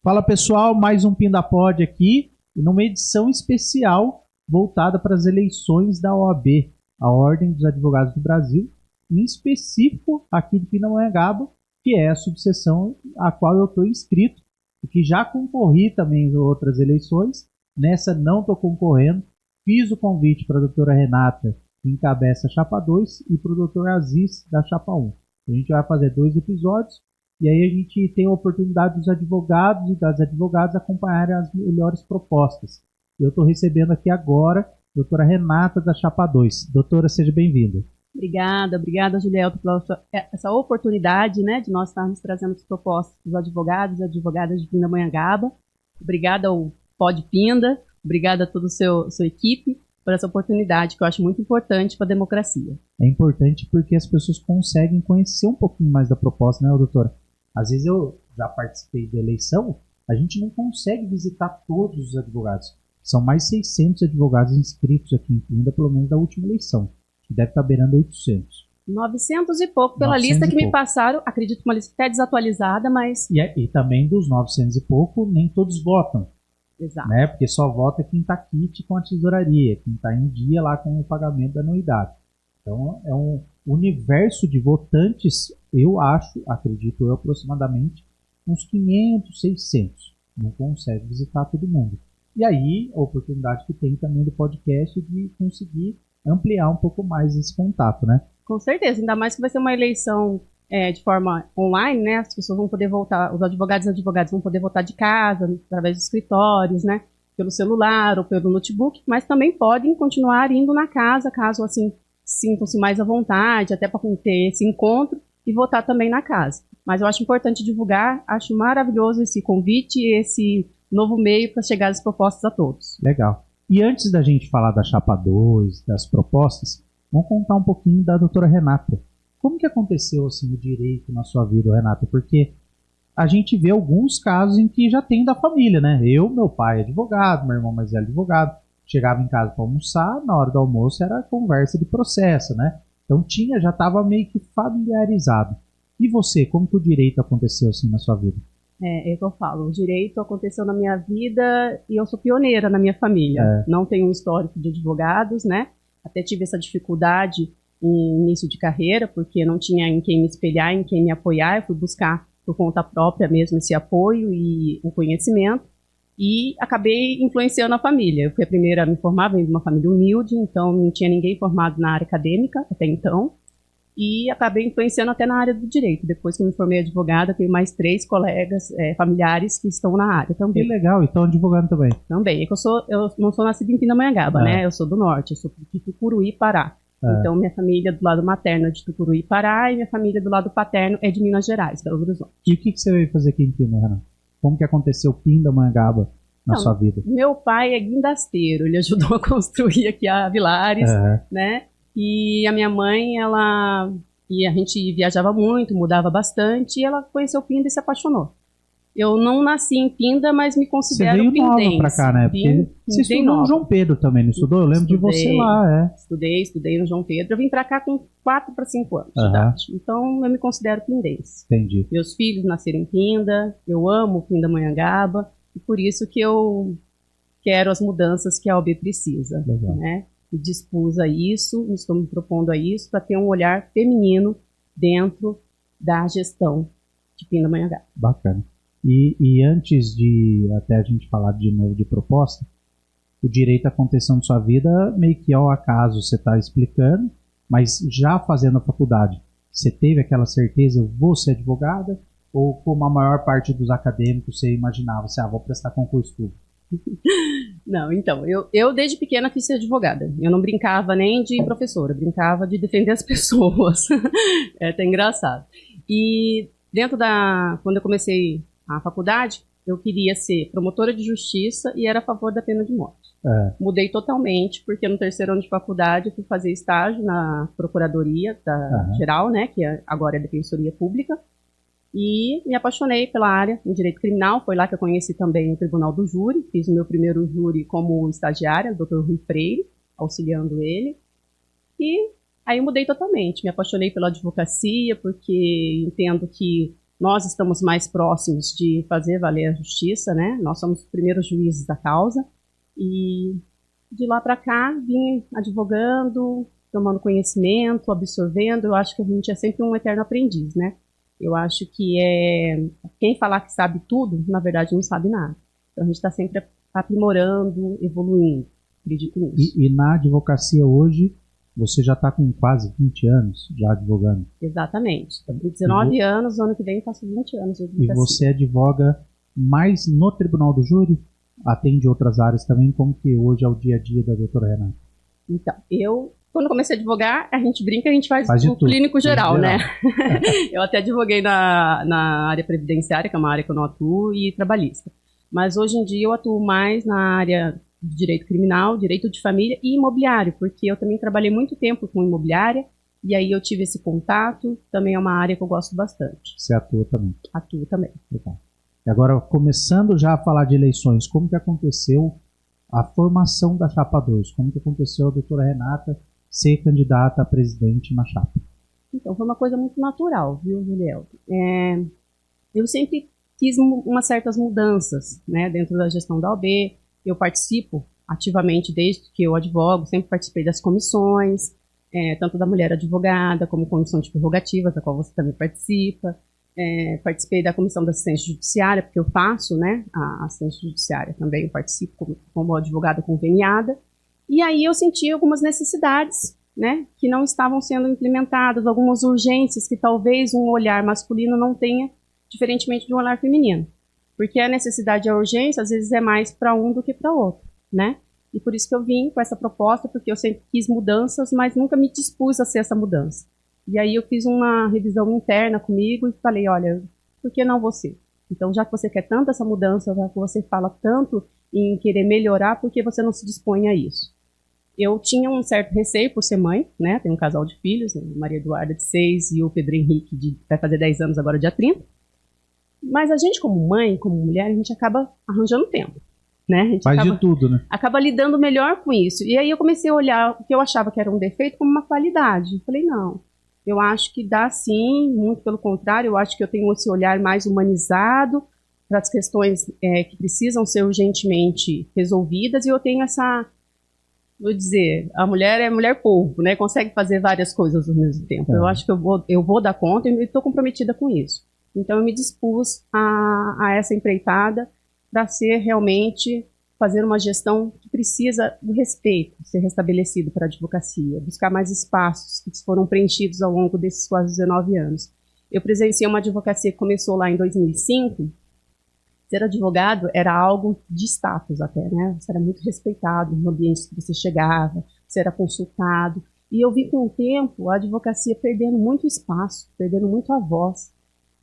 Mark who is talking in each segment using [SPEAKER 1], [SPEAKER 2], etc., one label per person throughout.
[SPEAKER 1] Fala pessoal, mais um Pindapod aqui, numa edição especial voltada para as eleições da OAB, a Ordem dos Advogados do Brasil, em específico aqui de Pindamonhangaba, que é a subseção a qual eu estou inscrito, e que já concorri também em outras eleições. Nessa não estou concorrendo, fiz o convite para a doutora Renata, que encabeça a Chapa 2, e para o doutor Aziz, da Chapa 1. A gente vai fazer 2 episódios, e aí a gente tem a oportunidade dos advogados e das advogadas acompanharem as melhores propostas. Eu estou recebendo aqui agora a doutora Renata, da Chapa 2. Doutora, seja bem-vinda.
[SPEAKER 2] Obrigada, Julielto, pela essa oportunidade, né, de nós estarmos trazendo as propostas dos advogados e advogadas de Pindamonhangaba. Obrigada ao Pod Pinda, obrigada a toda a sua equipe por essa oportunidade, que eu acho muito importante para a democracia. É
[SPEAKER 1] importante porque as pessoas conseguem conhecer um pouquinho mais da proposta, né, doutora? Às vezes eu já participei da eleição, a gente não consegue visitar todos os advogados. São mais de 600 advogados inscritos aqui em Pinda, pelo menos da última eleição, que deve estar beirando 800.
[SPEAKER 2] 900 e pouco pela lista que me passaram, acredito que uma lista até desatualizada, mas...
[SPEAKER 1] E também dos 900 e pouco, nem todos votam.
[SPEAKER 2] Exato.
[SPEAKER 1] Né? Porque só vota quem está quite com a tesouraria, quem está em dia lá com o pagamento da anuidade. Então é um universo de votantes, eu acho, acredito eu, aproximadamente uns 500, 600. Não consegue visitar todo mundo. E aí a oportunidade que tem também do podcast de conseguir ampliar um pouco mais esse contato, né?
[SPEAKER 2] Com certeza, ainda mais que vai ser uma eleição de forma online, né? As pessoas vão poder votar, os advogados e advogadas vão poder votar de casa, através dos escritórios, né? Pelo celular ou pelo notebook, mas também podem continuar indo na casa, caso assim sintam-se mais à vontade, até para ter esse encontro e votar também na casa. Mas eu acho importante divulgar, acho maravilhoso esse convite e esse novo meio para chegar às propostas a todos.
[SPEAKER 1] Legal. E antes da gente falar da Chapa 2, das propostas, vamos contar um pouquinho da doutora Renata. Como que aconteceu assim, o direito na sua vida, Renata? Porque a gente vê alguns casos em que já tem da família, né? Meu pai é advogado, meu irmão mais velho é advogado. Chegava em casa para almoçar, na hora do almoço era conversa de processo, né? Então já estava meio que familiarizado. E você, como que o direito aconteceu assim na sua vida?
[SPEAKER 2] É o que eu falo, o direito aconteceu na minha vida e eu sou pioneira na minha família. Não tenho um histórico de advogados, né? Até tive essa dificuldade em início de carreira, porque não tinha em quem me espelhar, em quem me apoiar. Eu fui buscar por conta própria mesmo esse apoio e o conhecimento. E acabei influenciando a família. Eu fui a primeira a me formar, venho de uma família humilde, então não tinha ninguém formado na área acadêmica até então. E acabei influenciando até na área do direito. Depois que eu me formei advogada, tenho mais 3 colegas familiares que estão na área também.
[SPEAKER 1] Que legal, então advogado também.
[SPEAKER 2] Também. É que eu não sou nascida em Pindamonhangaba, né? Eu sou do norte, eu sou de Tucuruí, Pará. Então minha família do lado materno é de Tucuruí, Pará, e minha família do lado paterno é de Minas Gerais, Belo Horizonte.
[SPEAKER 1] E o que você veio fazer aqui em Pinda, Renan? Como que aconteceu Pindamonhangaba na sua vida?
[SPEAKER 2] Meu pai é guindasteiro, ele ajudou a construir aqui a Vilares, né? E a minha mãe, e a gente viajava muito, mudava bastante, e ela conheceu Pinda e se apaixonou. Eu não nasci em Pinda, mas me considero pindense.
[SPEAKER 1] Você veio nova pra cá, né? Porque você estudou no João Pedro também, não estudou? Eu lembro de você lá,
[SPEAKER 2] Estudei no João Pedro. Eu vim pra cá com 4 para 5 anos de idade. Então, eu me considero pindense.
[SPEAKER 1] Entendi.
[SPEAKER 2] Meus filhos nasceram em Pinda, eu amo Pindamonhangaba, e por isso que eu quero as mudanças que a OAB precisa.
[SPEAKER 1] Legal.
[SPEAKER 2] Né? Me dispus a isso, estou me propondo a isso, para ter um olhar feminino dentro da gestão de Pindamonhangaba.
[SPEAKER 1] Bacana. E antes de até a gente falar de novo de proposta, o direito aconteceu na sua vida meio que ao acaso, você está explicando, mas já fazendo a faculdade, você teve aquela certeza, eu vou ser advogada? Ou como a maior parte dos acadêmicos, você imaginava, vou prestar concurso público?
[SPEAKER 2] Não, então, eu desde pequena quis ser advogada. Eu não brincava nem de professora, brincava de defender as pessoas. É até engraçado. E quando eu comecei a faculdade, eu queria ser promotora de justiça e era a favor da pena de morte. Mudei totalmente, porque no 3º ano de faculdade eu fui fazer estágio na Procuradoria Geral, né, que agora é Defensoria Pública, e me apaixonei pela área em direito criminal. Foi lá que eu conheci também o Tribunal do Júri, fiz o meu primeiro júri como estagiária, o Dr. Rui Freire, auxiliando ele, e aí eu mudei totalmente, me apaixonei pela advocacia, porque entendo que nós estamos mais próximos de fazer valer a justiça, né? Nós somos os primeiros juízes da causa. E de lá para cá, vim advogando, tomando conhecimento, absorvendo. Eu acho que a gente é sempre um eterno aprendiz, né? Eu acho que quem falar que sabe tudo, na verdade não sabe nada. Então a gente está sempre aprimorando, evoluindo. Acredito nisso.
[SPEAKER 1] E na advocacia hoje, você já está com quase 20 anos já advogando.
[SPEAKER 2] Exatamente. Estou com 19 anos, ano que vem faço 20 anos de advocacia.
[SPEAKER 1] E você advoga mais no Tribunal do Júri? Atende outras áreas também? Como que hoje é o dia a dia da doutora Renata?
[SPEAKER 2] Então, quando comecei a advogar, a gente brinca, a gente faz o
[SPEAKER 1] tudo,
[SPEAKER 2] clínico geral, né? Eu até advoguei na área previdenciária, que é uma área que eu não atuo, e trabalhista. Mas hoje em dia eu atuo mais na área de direito criminal, direito de família e imobiliário, porque eu também trabalhei muito tempo com imobiliária, e aí eu tive esse contato, também é uma área que eu gosto bastante.
[SPEAKER 1] Você atua também?
[SPEAKER 2] Atuo também.
[SPEAKER 1] Legal. E agora, começando já a falar de eleições, como que aconteceu a formação da Chapa 2? Como que aconteceu a doutora Renata ser candidata a presidente na chapa?
[SPEAKER 2] Então, foi uma coisa muito natural, viu, Juliel? Eu sempre fiz umas certas mudanças, né, dentro da gestão da OAB. Eu participo ativamente desde que eu advogo, sempre participei das comissões, tanto da mulher advogada, como comissão de prerrogativas, da qual você também participa. Participei da comissão da assistência judiciária, porque eu faço, né, a assistência judiciária também, eu participo como advogada conveniada. E aí eu senti algumas necessidades, né, que não estavam sendo implementadas, algumas urgências que talvez um olhar masculino não tenha, diferentemente de um olhar feminino. Porque a necessidade e a urgência, às vezes, é mais para um do que para outro, né? E por isso que eu vim com essa proposta, porque eu sempre quis mudanças, mas nunca me dispus a ser essa mudança. E aí eu fiz uma revisão interna comigo e falei, olha, por que não você? Então, já que você quer tanto essa mudança, já que você fala tanto em querer melhorar, por que você não se dispõe a isso? Eu tinha um certo receio por ser mãe, né? Tenho um casal de filhos, a Maria Eduarda de 6 e o Pedro Henrique, vai fazer 10 anos agora, dia 30. Mas a gente, como mãe, como mulher, a gente acaba arranjando tempo, né? A gente
[SPEAKER 1] faz de tudo, né?
[SPEAKER 2] Acaba lidando melhor com isso. E aí eu comecei a olhar o que eu achava que era um defeito como uma qualidade. Eu falei, não, eu acho que dá sim, muito pelo contrário, eu acho que eu tenho esse olhar mais humanizado para as questões que precisam ser urgentemente resolvidas, e eu tenho essa, vou dizer, a mulher é mulher polvo, né? Consegue fazer várias coisas ao mesmo tempo. Eu acho que eu vou dar conta e estou comprometida com isso. Então eu me dispus a essa empreitada para ser realmente, fazer uma gestão que precisa do respeito ser restabelecido para a advocacia, buscar mais espaços que foram preenchidos ao longo desses quase 19 anos. Eu presenciei uma advocacia que começou lá em 2005, ser advogado era algo de status até, né? Você era muito respeitado no ambiente que você chegava, você era consultado. E eu vi com o tempo a advocacia perdendo muito espaço, perdendo muito a voz.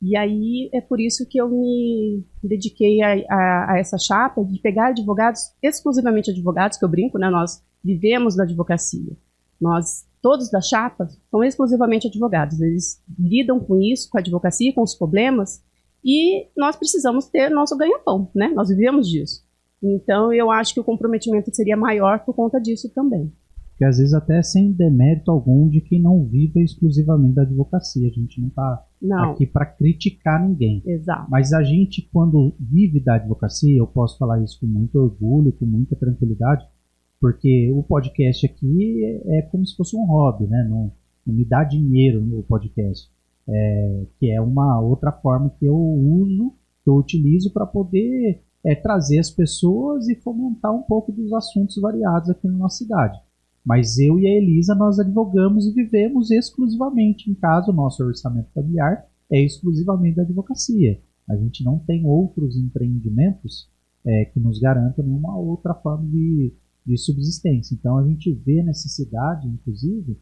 [SPEAKER 2] E aí é por isso que eu me dediquei a essa chapa de pegar advogados, exclusivamente advogados, que eu brinco, né? Nós vivemos da advocacia. Nós, todos da chapa, são exclusivamente advogados. Eles lidam com isso, com a advocacia, com os problemas, e nós precisamos ter nosso ganha-pão, né? Nós vivemos disso. Então, eu acho que o comprometimento seria maior por conta disso também.
[SPEAKER 1] Porque às vezes até sem demérito algum de quem não vive exclusivamente da advocacia. A gente não está aqui para criticar ninguém.
[SPEAKER 2] Exato.
[SPEAKER 1] Mas a gente, quando vive da advocacia, eu posso falar isso com muito orgulho, com muita tranquilidade, porque o podcast aqui é como se fosse um hobby, né? Não me dá dinheiro no podcast. Que é uma outra forma que eu uso, que eu utilizo para poder trazer as pessoas e fomentar um pouco dos assuntos variados aqui na nossa cidade. Mas eu e a Elisa, nós advogamos e vivemos exclusivamente, em casa, o nosso orçamento familiar é exclusivamente da advocacia. A gente não tem outros empreendimentos que nos garantam nenhuma outra forma de subsistência. Então a gente vê necessidade, inclusive,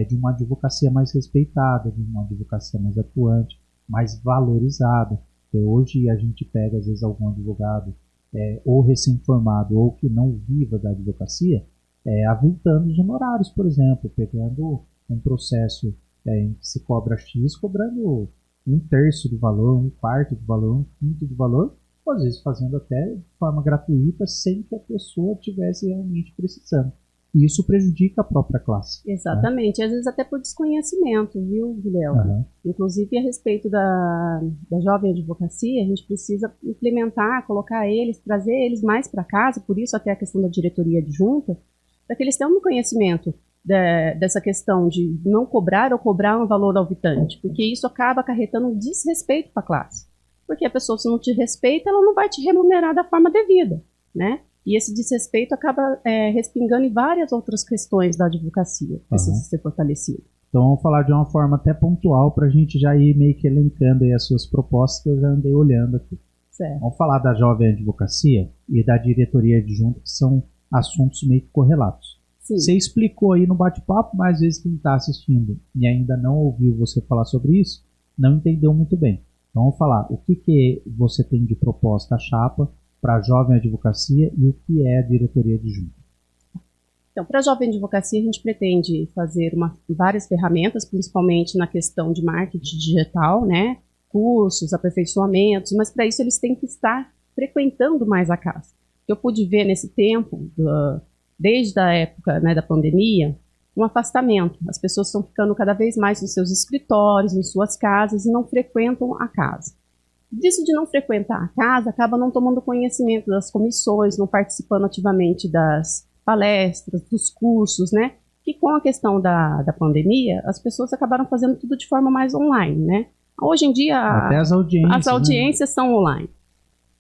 [SPEAKER 1] de uma advocacia mais respeitada, de uma advocacia mais atuante, mais valorizada. Porque hoje a gente pega, às vezes, algum advogado ou recém-formado ou que não viva da advocacia, avultando os honorários, por exemplo, pegando um processo em que se cobra X, cobrando 1/3 do valor, 1/4 do valor, 1/5 do valor, ou às vezes fazendo até de forma gratuita, sem que a pessoa estivesse realmente precisando. E isso prejudica a própria classe.
[SPEAKER 2] Exatamente, às vezes até por desconhecimento, viu, Guilherme? Inclusive, a respeito da jovem advocacia, a gente precisa implementar, colocar eles, trazer eles mais para casa, por isso até a questão da diretoria adjunta, para que eles tenham um conhecimento dessa questão de não cobrar ou cobrar um valor auditante, porque isso acaba acarretando um desrespeito para a classe. Porque a pessoa, se não te respeita, ela não vai te remunerar da forma devida, né? E esse desrespeito acaba respingando em várias outras questões da advocacia, que precisa ser fortalecido.
[SPEAKER 1] Então vamos falar de uma forma até pontual para a gente já ir meio que elencando aí as suas propostas que eu já andei olhando aqui.
[SPEAKER 2] Certo.
[SPEAKER 1] Vamos falar da jovem advocacia e da diretoria adjunta, que são assuntos meio que correlatos.
[SPEAKER 2] Sim.
[SPEAKER 1] Você explicou aí no bate-papo, mas às vezes quem está assistindo e ainda não ouviu você falar sobre isso, não entendeu muito bem. Então vamos falar o que você tem de proposta à chapa para a jovem advocacia e o que é a diretoria adjunta.
[SPEAKER 2] Então, para a jovem advocacia, a gente pretende fazer várias ferramentas, principalmente na questão de marketing digital, né? Cursos, aperfeiçoamentos, mas para isso eles têm que estar frequentando mais a casa. Eu pude ver nesse tempo, desde a época, né, da pandemia, um afastamento. As pessoas estão ficando cada vez mais nos seus escritórios, em suas casas, e não frequentam a casa. Disso de não frequentar a casa, acaba não tomando conhecimento das comissões, não participando ativamente das palestras, dos cursos, né? Que com a questão da pandemia, as pessoas acabaram fazendo tudo de forma mais online, né? Hoje em dia,
[SPEAKER 1] até as audiências,
[SPEAKER 2] né? São online.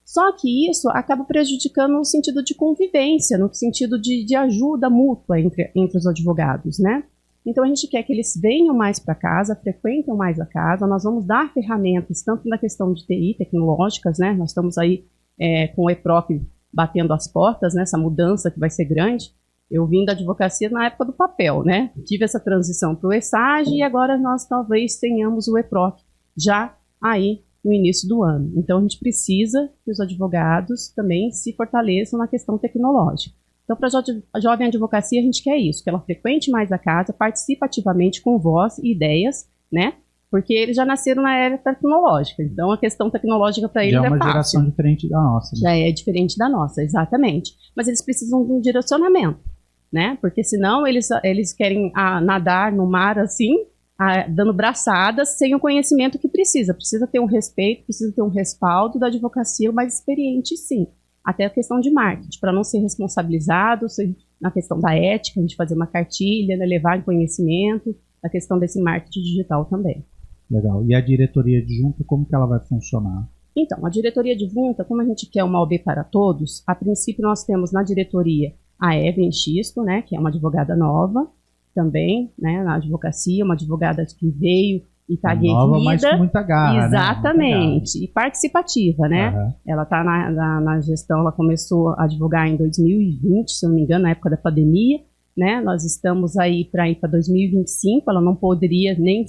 [SPEAKER 2] Só que isso acaba prejudicando no sentido de convivência, no sentido de ajuda mútua entre os advogados, né? Então, a gente quer que eles venham mais para casa, frequentem mais a casa. Nós vamos dar ferramentas, tanto na questão de TI, tecnológicas, né? Nós estamos aí com o EPROC batendo as portas, né? Essa mudança que vai ser grande. Eu vim da advocacia na época do papel, né? Tive essa transição para o ESAGE e agora nós talvez tenhamos o EPROC já aí no início do ano. Então, a gente precisa que os advogados também se fortaleçam na questão tecnológica. Então, para a jovem advocacia, a gente quer isso, que ela frequente mais a casa, participe ativamente com voz e ideias, né? Porque eles já nasceram na era tecnológica. Então, a questão tecnológica para eles é fácil.
[SPEAKER 1] Já é uma geração diferente da nossa. Né?
[SPEAKER 2] Já é diferente da nossa, exatamente. Mas eles precisam de um direcionamento, né? Porque senão eles querem nadar no mar assim, dando braçadas, sem o conhecimento que precisa. Precisa ter um respeito, precisa ter um respaldo da advocacia mais experiente, sim. Até a questão de marketing, para não ser responsabilizado, na questão da ética, a gente fazer uma cartilha, né, levar em conhecimento, a questão desse marketing digital também.
[SPEAKER 1] Legal. E a diretoria adjunta, como que ela vai funcionar?
[SPEAKER 2] Então, a diretoria adjunta, como a gente quer uma OAB para todos, a princípio nós temos na diretoria a Evelyn Xisto, né, que é uma advogada nova também, né, na advocacia, uma advogada que veio e está aguerrida.
[SPEAKER 1] Nova, mas com muita garra,
[SPEAKER 2] exatamente,
[SPEAKER 1] né?
[SPEAKER 2] E participativa, né? Ela está na gestão, ela começou a advogar em 2020, se não me engano, na época da pandemia, né? Nós estamos aí para ir para 2025, ela não poderia nem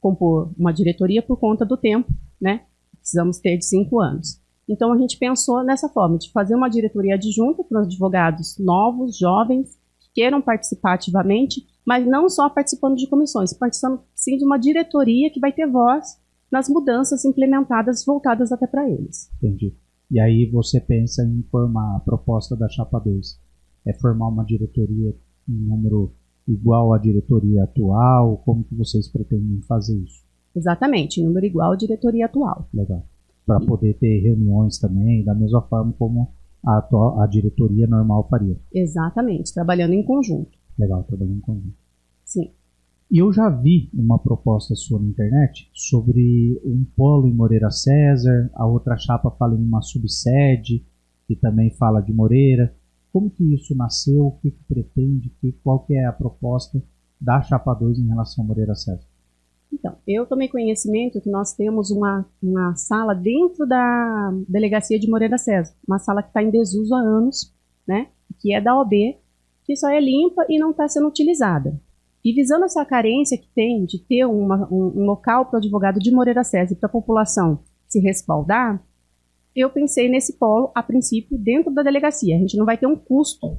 [SPEAKER 2] compor uma diretoria por conta do tempo, né? Precisamos ter de 5 anos. Então, a gente pensou nessa forma, de fazer uma diretoria adjunta para os advogados novos, jovens, que queiram participar ativamente, mas não só participando de comissões, participando sim de uma diretoria que vai ter voz nas mudanças implementadas, voltadas até para eles.
[SPEAKER 1] Entendi. E aí você pensa em formar a proposta da Chapa 2, formar uma diretoria em número igual à diretoria atual? Como que vocês pretendem fazer isso?
[SPEAKER 2] Exatamente, em número igual à diretoria atual.
[SPEAKER 1] Legal. Para poder ter reuniões também, da mesma forma como a diretoria normal faria.
[SPEAKER 2] Exatamente, trabalhando em conjunto.
[SPEAKER 1] Legal, trabalhando em conjunto.
[SPEAKER 2] Sim.
[SPEAKER 1] E eu já vi uma proposta sua na internet sobre um polo em Moreira César, a outra chapa fala em uma subsede, que também fala de Moreira. Como que isso nasceu? O que pretende? Qual que é a proposta da Chapa 2 em relação a Moreira César?
[SPEAKER 2] Então, eu tomei conhecimento que nós temos uma sala dentro da delegacia de Moreira César, uma sala que está em desuso há anos, né, que é da OAB, que só é limpa e não está sendo utilizada. E visando essa carência que tem de ter um local para o advogado de Moreira César e para a população se respaldar, eu pensei nesse polo, a princípio, dentro da delegacia. A gente não vai ter um custo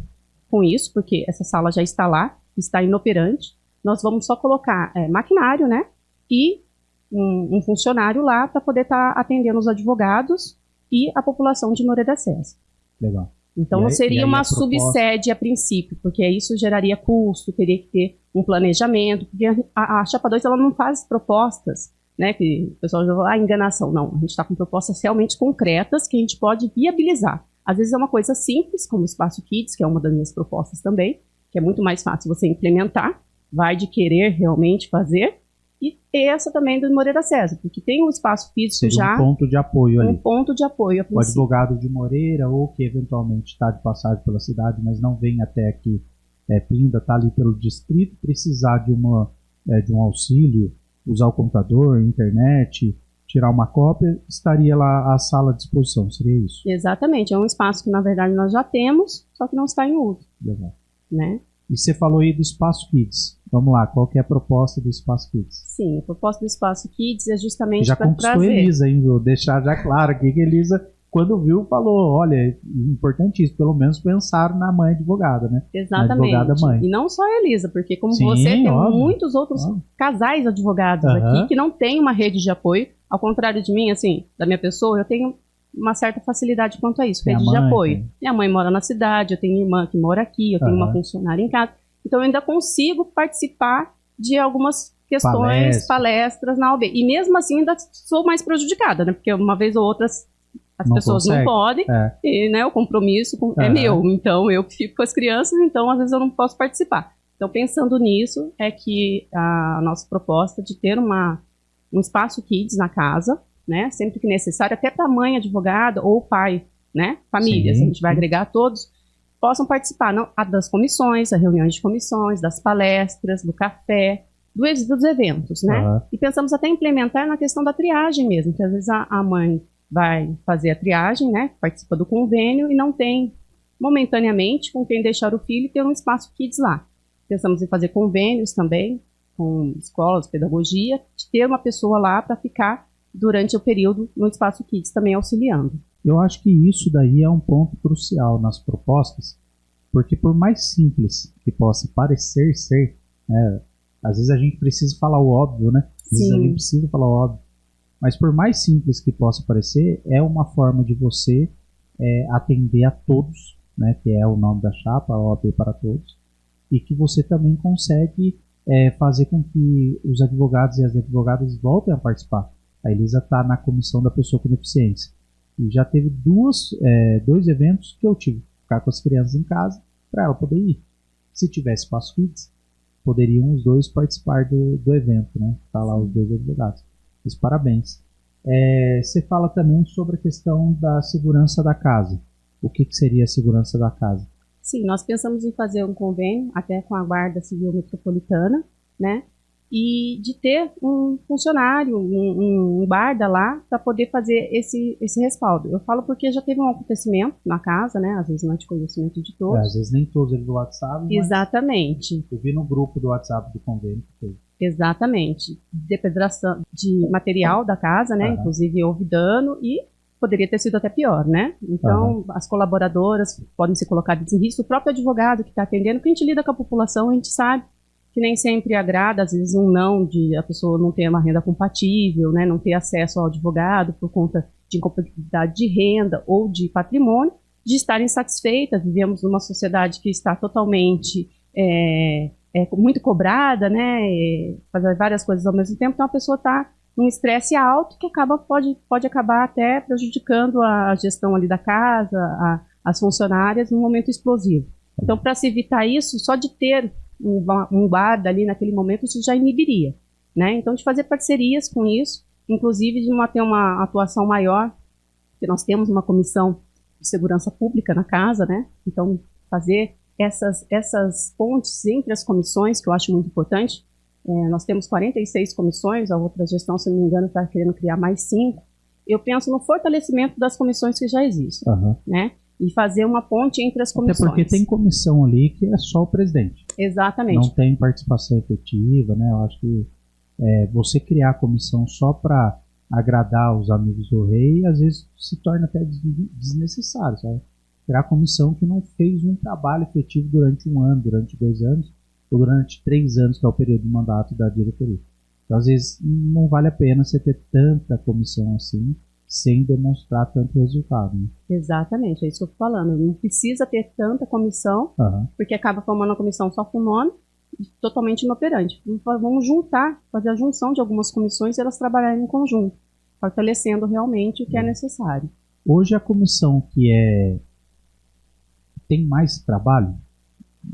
[SPEAKER 2] com isso, porque essa sala já está lá, está inoperante. Nós vamos só colocar maquinário, né? E um funcionário lá para poder estar atendendo os advogados e a população de Moreira César.
[SPEAKER 1] Legal.
[SPEAKER 2] Então não seria uma subsede a princípio, porque isso geraria custo, teria que ter um planejamento, porque a Chapa 2 ela não faz propostas, né, que o pessoal já fala, enganação. Não, a gente está com propostas realmente concretas que a gente pode viabilizar. Às vezes é uma coisa simples, como o Espaço Kids, que é uma das minhas propostas também, que é muito mais fácil você implementar, vai de querer realmente fazer, e essa também do Moreira César, porque tem um espaço físico
[SPEAKER 1] seria
[SPEAKER 2] já...
[SPEAKER 1] um ponto de apoio ali.
[SPEAKER 2] Um ponto de apoio.
[SPEAKER 1] O advogado de Moreira, ou que eventualmente está de passagem pela cidade, mas não vem até aqui, Pinda, está ali pelo distrito, precisar de um auxílio, usar o computador, internet, tirar uma cópia, estaria lá a sala à disposição, seria isso?
[SPEAKER 2] Exatamente, é um espaço que na verdade nós já temos, só que não está em uso.
[SPEAKER 1] Legal.
[SPEAKER 2] Né?
[SPEAKER 1] E você falou aí do Espaço Kids. Vamos lá, qual que é a proposta do Espaço Kids?
[SPEAKER 2] Sim, a proposta do Espaço Kids é justamente
[SPEAKER 1] para trazer... Já conquistou a Elisa, hein? Vou deixar já claro aqui que a Elisa, quando viu, falou, olha, é importantíssimo, pelo menos pensar na mãe advogada, né?
[SPEAKER 2] Exatamente.
[SPEAKER 1] Advogada mãe.
[SPEAKER 2] E não só a Elisa, porque como
[SPEAKER 1] Sim,
[SPEAKER 2] você, tem
[SPEAKER 1] óbvio,
[SPEAKER 2] muitos outros casais advogados aqui que não têm uma rede de apoio. Ao contrário de mim, assim, da minha pessoa, eu tenho uma certa facilidade quanto a isso, rede de apoio. Minha mãe mora na cidade, eu tenho irmã que mora aqui, eu tenho uma funcionária em casa. Então eu ainda consigo participar de algumas questões, palestras na OAB. E mesmo assim ainda sou mais prejudicada, né? Porque uma vez ou outra as pessoas não podem, e né, o compromisso é meu. Então eu que fico com as crianças, então às vezes eu não posso participar. Então pensando nisso é que a nossa proposta de ter um espaço kids na casa, né? Sempre que necessário, até para a mãe advogada ou o pai, né? Família, a gente vai agregar todos, possam participar das comissões, das reuniões de comissões, das palestras, do café, dos eventos, né? E pensamos até implementar na questão da triagem mesmo, que às vezes a mãe vai fazer a triagem, né? Participa do convênio e não tem, momentaneamente, com quem deixar o filho, ter um espaço kids lá. Pensamos em fazer convênios também, com escolas, pedagogia, de ter uma pessoa lá para ficar durante o período no espaço kids também auxiliando.
[SPEAKER 1] Eu acho que isso daí é um ponto crucial nas propostas, porque por mais simples que possa parecer ser, né, às vezes a gente precisa falar o óbvio, né? Às vezes a gente precisa falar o óbvio. Mas por mais simples que possa parecer, é uma forma de você atender a todos, né, que é o nome da chapa, a OAB para todos, e que você também consegue fazer com que os advogados e as advogadas voltem a participar. A Elisa está na comissão da pessoa com deficiência. E já teve dois eventos que eu tive que ficar com as crianças em casa para ela poder ir. Se tivesse Espaço Kids, poderiam os dois participar do evento, né? Tá lá os dois advogados. Mas parabéns. Você fala também sobre a questão da segurança da casa. O que seria a segurança da casa?
[SPEAKER 2] Sim, nós pensamos em fazer um convênio até com a Guarda Civil Metropolitana, né? E de ter um funcionário, um guarda lá, para poder fazer esse respaldo. Eu falo porque já teve um acontecimento na casa, né? Às vezes não é de conhecimento de todos.
[SPEAKER 1] Às vezes nem todos eles do WhatsApp.
[SPEAKER 2] Exatamente.
[SPEAKER 1] Eu vi no grupo do WhatsApp do convênio que fez.
[SPEAKER 2] Exatamente. Depredação de material da casa, né? Inclusive houve dano e poderia ter sido até pior, né? Então, as colaboradoras podem ser colocadas em risco. O próprio advogado que está atendendo, porque a gente lida com a população, a gente sabe que nem sempre agrada, às vezes de a pessoa não ter uma renda compatível, né, não ter acesso ao advogado por conta de incompatibilidade de renda ou de patrimônio, de estar insatisfeita. Vivemos numa sociedade que está totalmente muito cobrada, né, fazer várias coisas ao mesmo tempo, então a pessoa está num estresse alto que pode acabar até prejudicando a gestão ali da casa, as funcionárias num momento explosivo. Então, para se evitar isso, só de ter um guarda ali naquele momento, isso já inibiria, né? Então, de fazer parcerias com isso, inclusive de ter uma atuação maior, porque nós temos uma comissão de segurança pública na casa, né? Então, fazer essas pontes entre as comissões, que eu acho muito importante. Nós temos 46 comissões, a outra gestão, se não me engano, está querendo criar mais 5. Eu penso no fortalecimento das comissões que já existem, né? E fazer uma ponte entre as comissões.
[SPEAKER 1] Até porque tem comissão ali que é só o presidente.
[SPEAKER 2] Exatamente.
[SPEAKER 1] Não tem participação efetiva, né? Eu acho que você criar a comissão só para agradar os amigos do rei, às vezes se torna até desnecessário, sabe? Criar a comissão que não fez um trabalho efetivo durante 1 ano, durante 2 anos, ou durante 3 anos, que é o período de mandato da diretoria. Então, às vezes, não vale a pena você ter tanta comissão assim, sem demonstrar tanto resultado. Né?
[SPEAKER 2] Exatamente, é isso que eu estou falando. Não precisa ter tanta comissão, porque acaba formando uma comissão só com nome, totalmente inoperante. Vamos juntar, fazer a junção de algumas comissões e elas trabalharem em conjunto, fortalecendo realmente o que é necessário.
[SPEAKER 1] Hoje a comissão que tem mais trabalho,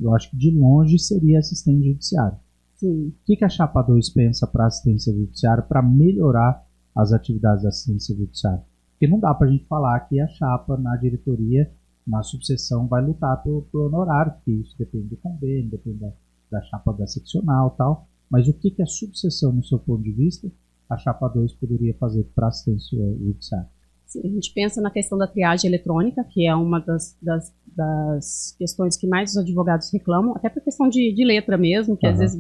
[SPEAKER 1] eu acho que de longe seria assistente judiciário.
[SPEAKER 2] Sim.
[SPEAKER 1] O que a Chapa 2 pensa para assistência judiciária para melhorar as atividades da assistência judiciária? Porque não dá para a gente falar que a Chapa na diretoria, na subseção, vai lutar por honorário, porque isso depende do convênio, depende da Chapa da seccional e tal. Mas o que a subseção, no seu ponto de vista, a Chapa 2 poderia fazer para assistência judiciária?
[SPEAKER 2] Sim, a gente pensa na questão da triagem eletrônica, que é uma das questões que mais os advogados reclamam, até por questão de letra mesmo, que às vezes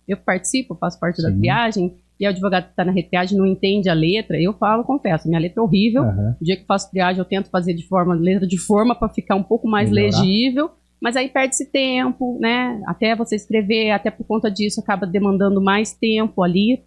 [SPEAKER 2] eu participo, faço parte da triagem, e o advogado que está na retriagem não entende a letra. Eu falo, confesso, minha letra é horrível. O dia que faço triagem eu tento fazer letra de forma para ficar um pouco mais legível, mas aí perde-se tempo, né? Até você escrever, até por conta disso acaba demandando mais tempo ali,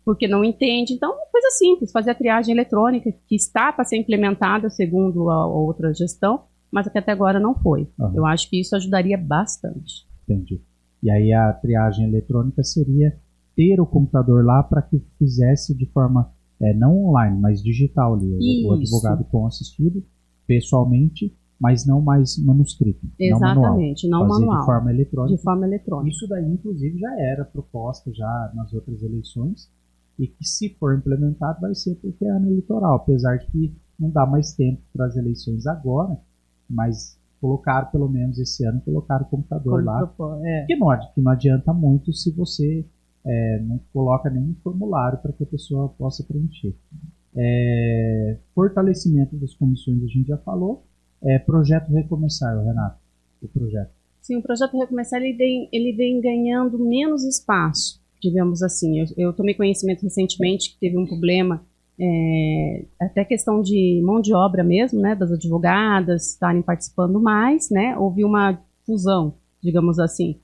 [SPEAKER 2] porque não entende. Então, é uma coisa simples, fazer a triagem eletrônica, que está para ser implementada segundo a outra gestão, mas que até agora não foi. Eu acho que isso ajudaria bastante.
[SPEAKER 1] Entendi. E aí a triagem eletrônica seria ter o computador lá para que fizesse de forma, não online, mas digital ali, o advogado com assistido, pessoalmente, mas não mais manuscrito.
[SPEAKER 2] Exatamente, não manual.
[SPEAKER 1] De forma eletrônica.
[SPEAKER 2] De forma eletrônica.
[SPEAKER 1] Isso daí, inclusive, já era proposta já nas outras eleições, e que, se for implementado, vai ser porque é ano eleitoral, apesar de que não dá mais tempo para as eleições agora, mas colocaram, pelo menos esse ano, colocaram o computador lá, que não adianta muito se você não coloca nenhum formulário para que a pessoa possa preencher. Fortalecimento das comissões, a gente já falou. Projeto Recomeçar, Renato, o projeto.
[SPEAKER 2] Sim, o projeto Recomeçar ele vem ganhando menos espaço, digamos assim. Eu tomei conhecimento recentemente que teve um problema, até questão de mão de obra mesmo, né, das advogadas estarem participando mais, né, houve uma fusão, digamos assim,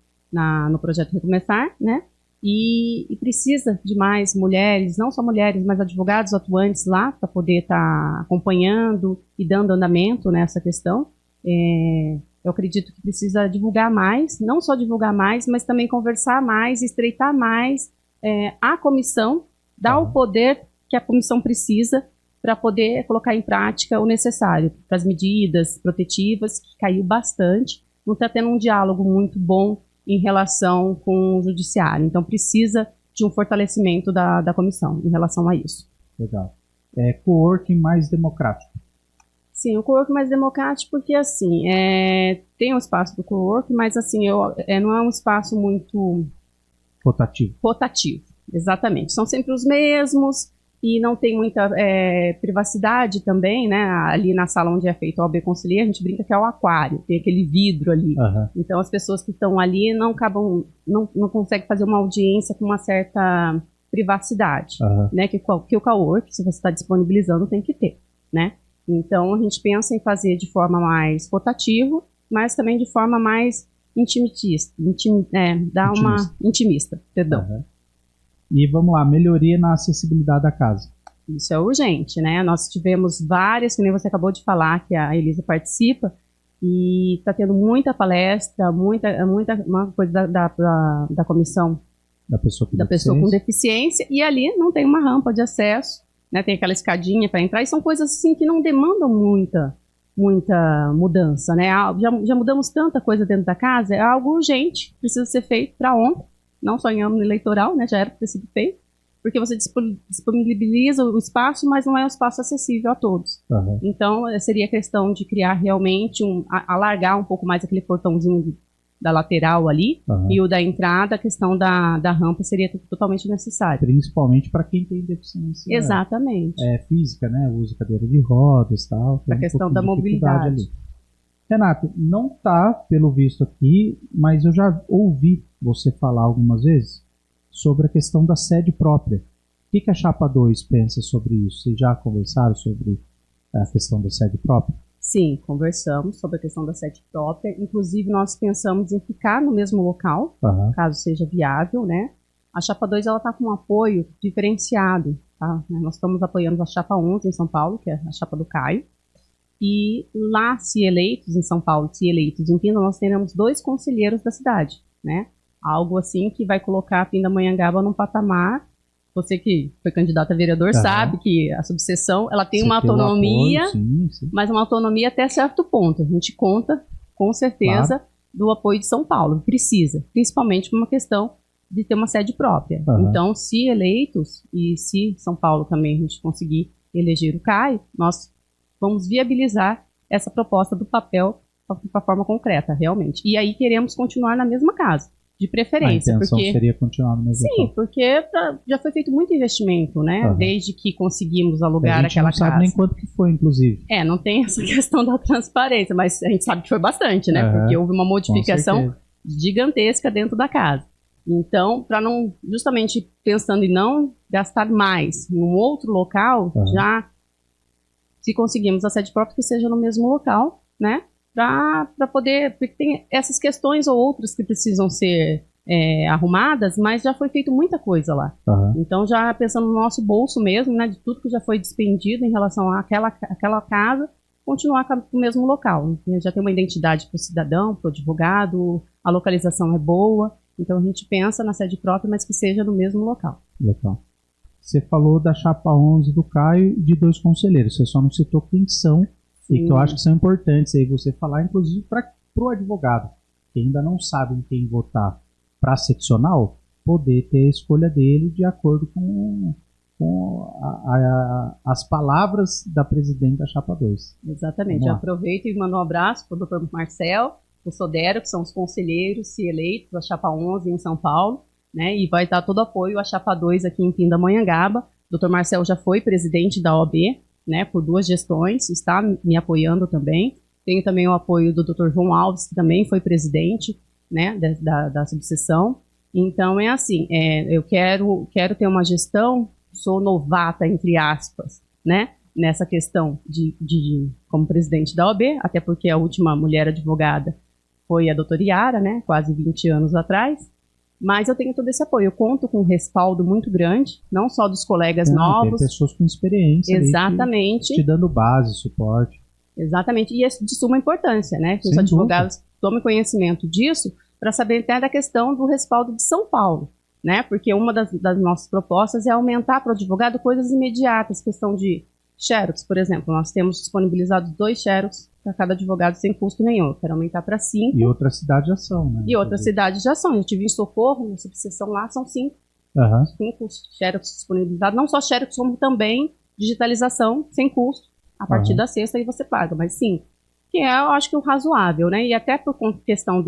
[SPEAKER 2] no projeto Recomeçar, né, e precisa de mais mulheres, não só mulheres, mas advogados atuantes lá para poder estar acompanhando e dando andamento nessa questão. Eu acredito que precisa divulgar mais, não só divulgar mais, mas também conversar mais, estreitar mais a comissão, dar o poder que a comissão precisa para poder colocar em prática o necessário para as medidas protetivas, que caiu bastante. Não está tendo um diálogo muito bom em relação com o judiciário. Então, precisa de um fortalecimento da comissão em relação a isso.
[SPEAKER 1] Legal. Coworking mais democrático.
[SPEAKER 2] Sim, o coworking mais democrático porque, assim, tem um espaço do coworking, mas, assim, não é um espaço muito... Rotativo, exatamente. São sempre os mesmos e não tem muita privacidade também, né? Ali na sala onde é feito o OAB Conselheiro, a gente brinca que é o aquário, tem aquele vidro ali. Então, as pessoas que estão ali não conseguem fazer uma audiência com uma certa privacidade, né? Que o coworking, se você está disponibilizando, tem que ter, né? Então, a gente pensa em fazer de forma mais rotativa, mas também de forma mais intimista, perdão.
[SPEAKER 1] E vamos lá, melhoria na acessibilidade da casa.
[SPEAKER 2] Isso é urgente, né? Nós tivemos várias, que nem você acabou de falar, que a Elisa participa, e está tendo muita palestra, uma coisa da comissão
[SPEAKER 1] da pessoa
[SPEAKER 2] com deficiência, e ali não tem uma rampa de acesso, né? Tem aquela escadinha para entrar, e são coisas assim que não demandam muita mudança, né? Já mudamos tanta coisa dentro da casa, é algo urgente, precisa ser feito para ontem, não só em ano eleitoral, né? Já era para ter sido feito, porque você disponibiliza o espaço, mas não é um espaço acessível a todos. Então, seria questão de criar realmente, alargar um pouco mais aquele portãozinho da lateral ali, e o da entrada, a questão da rampa seria totalmente necessária.
[SPEAKER 1] Principalmente para quem tem deficiência física, né? Usa cadeira de rodas e tal.
[SPEAKER 2] A questão da mobilidade.
[SPEAKER 1] Ali. Renato, não está, pelo visto aqui, mas eu já ouvi você falar algumas vezes sobre a questão da sede própria. O que a Chapa 2 pensa sobre isso? Vocês já conversaram sobre a questão da sede própria?
[SPEAKER 2] Sim, conversamos sobre a questão da sede própria. Inclusive, nós pensamos em ficar no mesmo local, caso seja viável, né? A Chapa 2 está com um apoio diferenciado. tá? Nós estamos apoiando a chapa 11 em São Paulo, que é a chapa do Caio. E lá, se eleitos em São Paulo, se eleitos em Pinda, nós teremos 2 conselheiros da cidade, né? Algo assim que vai colocar a Pindamonhangaba num patamar. Você que foi candidato a vereador sabe que a subseção ela tem uma autonomia, sim. Mas uma autonomia até certo ponto. A gente conta, com certeza, do apoio de São Paulo. Precisa, principalmente por uma questão de ter uma sede própria. Então, se eleitos, e se São Paulo também a gente conseguir eleger o Caio, nós vamos viabilizar essa proposta do papel para forma concreta, realmente. E aí queremos continuar na mesma casa, de preferência.
[SPEAKER 1] A intenção seria continuar no mesmo
[SPEAKER 2] local. Porque já foi feito muito investimento, né? Desde que conseguimos alugar aquela casa. A gente não sabe
[SPEAKER 1] nem quanto que foi, inclusive.
[SPEAKER 2] Não tem essa questão da transparência, mas a gente sabe que foi bastante, né? Porque houve uma modificação gigantesca dentro da casa. Então, para não, justamente pensando em não gastar mais em um outro local, já se conseguimos a sede própria que seja no mesmo local, né? Para poder, porque tem essas questões ou outras que precisam ser arrumadas, mas já foi feito muita coisa lá. Então, já pensando no nosso bolso mesmo, né? De tudo que já foi despendido em relação àquela casa, continuar no mesmo local. Já tem uma identidade para o cidadão, para o advogado, a localização é boa, então a gente pensa na sede própria, mas que seja no mesmo local.
[SPEAKER 1] Legal. Você falou da chapa 11 do Caio e de 2 conselheiros, você só não citou quem são. Sim. E que eu acho que são importantes aí você falar, inclusive para o advogado, que ainda não sabe em quem votar para seccional, poder ter a escolha dele de acordo com as palavras da presidente da chapa 2.
[SPEAKER 2] Exatamente. Eu aproveito e mando um abraço para o Dr. Marcel, o Sodero, que são os conselheiros se eleitos da chapa 11 em São Paulo, né? E vai dar todo apoio à chapa 2 aqui em Pindamonhangaba. O Dr. Marcel já foi presidente da OAB, né, por 2 gestões, está me apoiando também. Tenho também o apoio do Dr. João Alves, que também foi presidente, né, da subseção. Então, é assim, eu quero ter uma gestão, sou novata, entre aspas, né, nessa questão como presidente da OAB, até porque a última mulher advogada foi a doutora Yara, né, quase 20 anos atrás. Mas eu tenho todo esse apoio. Eu conto com um respaldo muito grande, não só dos colegas novos.
[SPEAKER 1] Tem pessoas com experiência.
[SPEAKER 2] Exatamente.
[SPEAKER 1] Te dando base, suporte.
[SPEAKER 2] Exatamente. E é de suma importância, né? Que os advogados tomem conhecimento disso para saber até da questão do respaldo de São Paulo, né? Porque uma das nossas propostas é aumentar para o advogado coisas imediatas, questão de xerox, por exemplo. Nós temos disponibilizados 2 xerox para cada advogado sem custo nenhum. Eu quero aumentar para 5.
[SPEAKER 1] E outras cidades já são, né?
[SPEAKER 2] E outras cidades já são. Eu tive em Socorro, na subseção lá, são 5. 5 xerox disponibilizados. Não só xerox, como também digitalização sem custo. A partir da sexta aí você paga, mas sim. Que eu acho que o razoável, né? E até por questão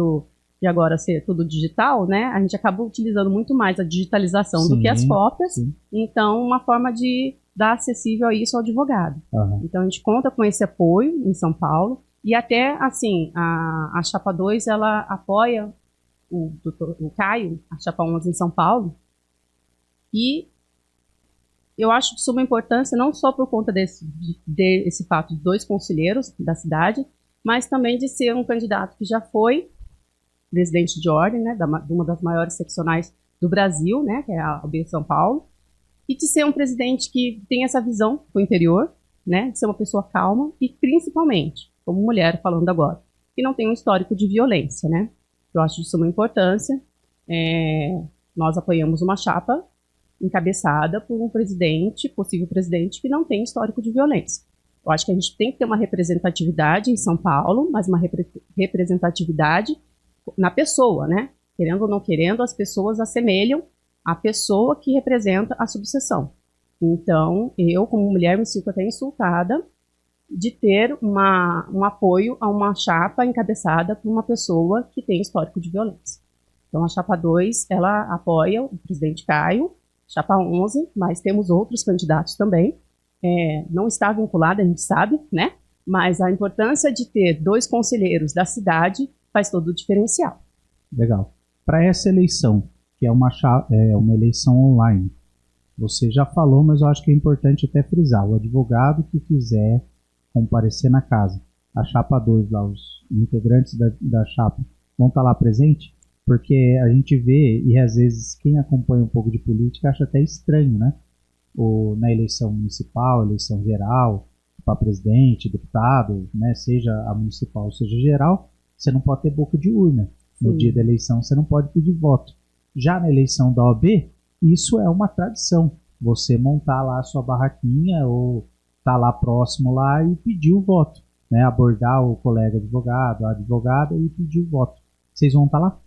[SPEAKER 2] de agora ser tudo digital, né? A gente acaba utilizando muito mais a digitalização do que as cópias. Sim. Então, uma forma de dar acessível a isso ao advogado. Então, a gente conta com esse apoio em São Paulo. E até, assim, a chapa 2, ela apoia o Caio, a chapa 11 em São Paulo. E eu acho de suma importância, não só por conta desse fato de 2 conselheiros da cidade, mas também de ser um candidato que já foi presidente de ordem, né, de uma das maiores seccionais do Brasil, né, que é a OAB São Paulo, e de ser um presidente que tem essa visão do interior, né, de ser uma pessoa calma e, principalmente, como mulher falando agora, que não tem um histórico de violência, né. Eu acho de suma importância. Nós apoiamos uma chapa encabeçada por um possível presidente, que não tem histórico de violência. Eu acho que a gente tem que ter uma representatividade em São Paulo, mas uma representatividade na pessoa, né? Querendo ou não querendo, as pessoas assemelham a pessoa que representa a subseção. Então, eu, como mulher, me sinto até insultada de ter um apoio a uma chapa encabeçada por uma pessoa que tem histórico de violência. Então, a chapa 2, ela apoia o presidente Caio, chapa 11, mas temos outros candidatos também. Não está vinculada, a gente sabe, né? Mas a importância de ter 2 conselheiros da cidade faz todo o diferencial.
[SPEAKER 1] Legal. Para essa eleição, que é uma eleição online, você já falou, mas eu acho que é importante até frisar, o advogado que quiser comparecer na casa, a chapa 2, lá, os integrantes da chapa, vão estar lá presente? Porque a gente vê, e às vezes quem acompanha um pouco de política acha até estranho, né? na eleição municipal, eleição geral, para presidente, deputado, né, seja a municipal, seja geral, você não pode ter boca de urna. No
[SPEAKER 2] Sim.
[SPEAKER 1] dia da eleição você não pode pedir voto. Já na eleição da OAB, isso é uma tradição. Você montar lá a sua barraquinha ou tá lá próximo lá e pedir o voto, né? Abordar o colega advogado, a advogada e pedir o voto. Vocês vão estar lá?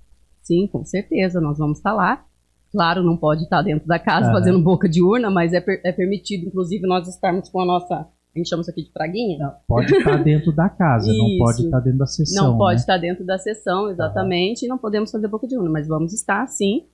[SPEAKER 2] Sim, com certeza, nós vamos estar lá. Claro, não pode estar dentro da casa fazendo boca de urna, mas é permitido, inclusive, nós estarmos com a nossa, a gente chama isso aqui de praguinha?
[SPEAKER 1] Não, pode estar dentro da casa, não pode estar dentro da sessão.
[SPEAKER 2] Não pode
[SPEAKER 1] né?
[SPEAKER 2] estar dentro da sessão, exatamente, e não podemos fazer boca de urna, mas vamos estar, sim,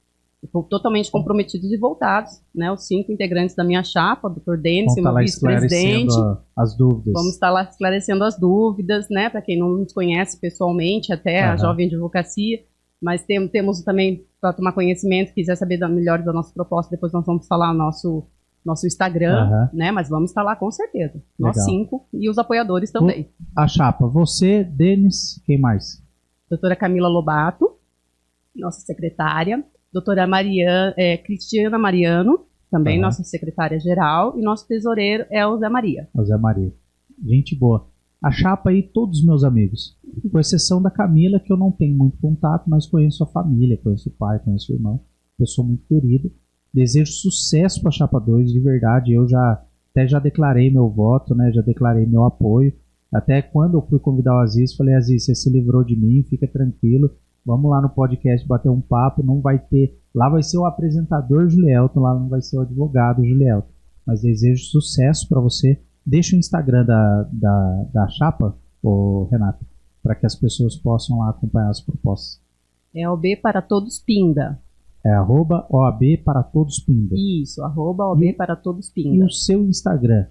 [SPEAKER 2] totalmente comprometidos e voltados, né? Os 5 integrantes da minha chapa, o Dr. Denis, meu vice-presidente.
[SPEAKER 1] As dúvidas.
[SPEAKER 2] Vamos estar lá esclarecendo as dúvidas, né? Para quem não nos conhece pessoalmente, até a Jovem Advocacia, mas temos também, para tomar conhecimento, quiser saber melhor da nossa proposta, depois nós vamos falar o nosso Instagram, né? Mas vamos estar lá com certeza. Nós 5 e os apoiadores também.
[SPEAKER 1] A chapa, você, Denis, quem mais?
[SPEAKER 2] Doutora Camila Lobato, nossa secretária. Doutora Cristiana Mariano, também nossa secretária-geral, e nosso tesoureiro é o Zé Maria.
[SPEAKER 1] O Zé Maria. Gente boa. A chapa aí, todos os meus amigos. Com exceção da Camila, que eu não tenho muito contato, mas conheço a família, conheço o pai, conheço o irmão. Pessoa muito querida. Desejo sucesso para a Chapa 2, de verdade. Eu até já declarei meu voto, né? Já declarei meu apoio. Até quando eu fui convidar o Aziz, falei, Aziz, você se livrou de mim, fica tranquilo. Vamos lá no podcast bater um papo, não vai ter... Lá vai ser o apresentador Julielton, lá não vai ser o advogado Julielton. Mas desejo sucesso para você. Deixa o Instagram da chapa, Renato, para que as pessoas possam lá acompanhar as propostas.
[SPEAKER 2] É OAB para Todos Pinda.
[SPEAKER 1] É @OAB para Todos Pinda.
[SPEAKER 2] Isso, @OAB para Todos Pinda.
[SPEAKER 1] E o seu Instagram?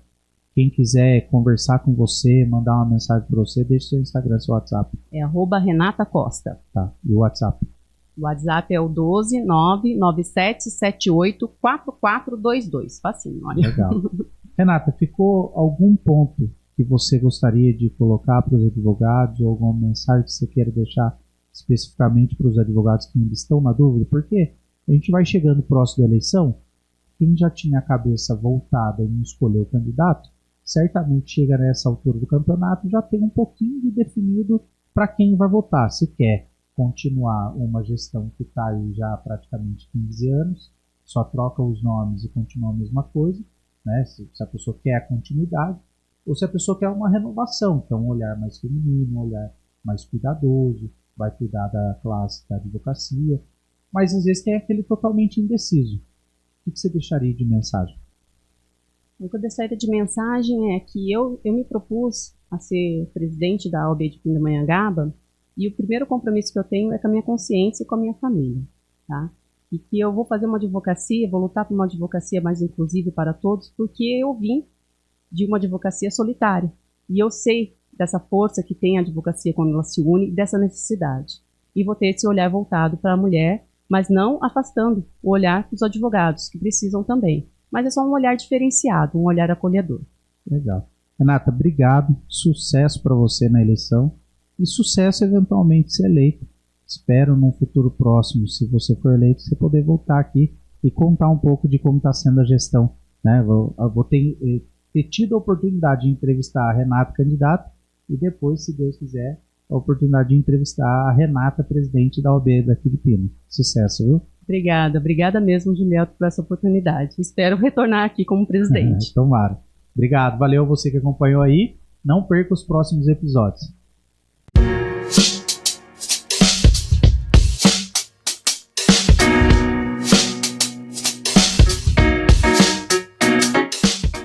[SPEAKER 1] Quem quiser conversar com você, mandar uma mensagem para você, deixe seu Instagram, seu WhatsApp.
[SPEAKER 2] É @Renata Costa.
[SPEAKER 1] Tá. E o WhatsApp?
[SPEAKER 2] O WhatsApp é o 12997784422. Facinho, olha.
[SPEAKER 1] Legal. Renata, ficou algum ponto que você gostaria de colocar para os advogados ou alguma mensagem que você queira deixar especificamente para os advogados que ainda estão na dúvida? Porque a gente vai chegando próximo da eleição, quem já tinha a cabeça voltada em escolher o candidato, certamente chega nessa altura do campeonato já tem um pouquinho de definido para quem vai votar. Se quer continuar uma gestão que está aí já há praticamente 15 anos, só troca os nomes e continua a mesma coisa, né? Se a pessoa quer a continuidade, ou se a pessoa quer uma renovação, que é um olhar mais feminino, um olhar mais cuidadoso, vai cuidar da classe da advocacia, mas às vezes tem aquele totalmente indeciso. O que você deixaria de mensagem?
[SPEAKER 2] O que eu deixaria de mensagem é que eu me propus a ser presidente da OAB de Pindamonhangaba, e o primeiro compromisso que eu tenho é com a minha consciência e com a minha família, tá? E que eu vou fazer uma advocacia, vou lutar por uma advocacia mais inclusiva para todos, porque eu vim de uma advocacia solitária. E eu sei dessa força que tem a advocacia quando ela se une, dessa necessidade. E vou ter esse olhar voltado para a mulher, mas não afastando o olhar dos advogados, que precisam também. Mas é só um olhar diferenciado, um olhar acolhedor.
[SPEAKER 1] Legal. Renata, obrigado. Sucesso para você na eleição. E sucesso eventualmente ser eleito. Espero num futuro próximo, se você for eleito, você poder voltar aqui e contar um pouco de como está sendo a gestão. Né? Vou ter tido a oportunidade de entrevistar a Renata, candidata, e depois, se Deus quiser, a oportunidade de entrevistar a Renata, presidente da OAB daqui de Pina. Sucesso, viu?
[SPEAKER 2] Obrigada mesmo, Julielton, por essa oportunidade. Espero retornar aqui como presidente.
[SPEAKER 1] Tomara. Obrigado, valeu você que acompanhou aí. Não perca os próximos episódios.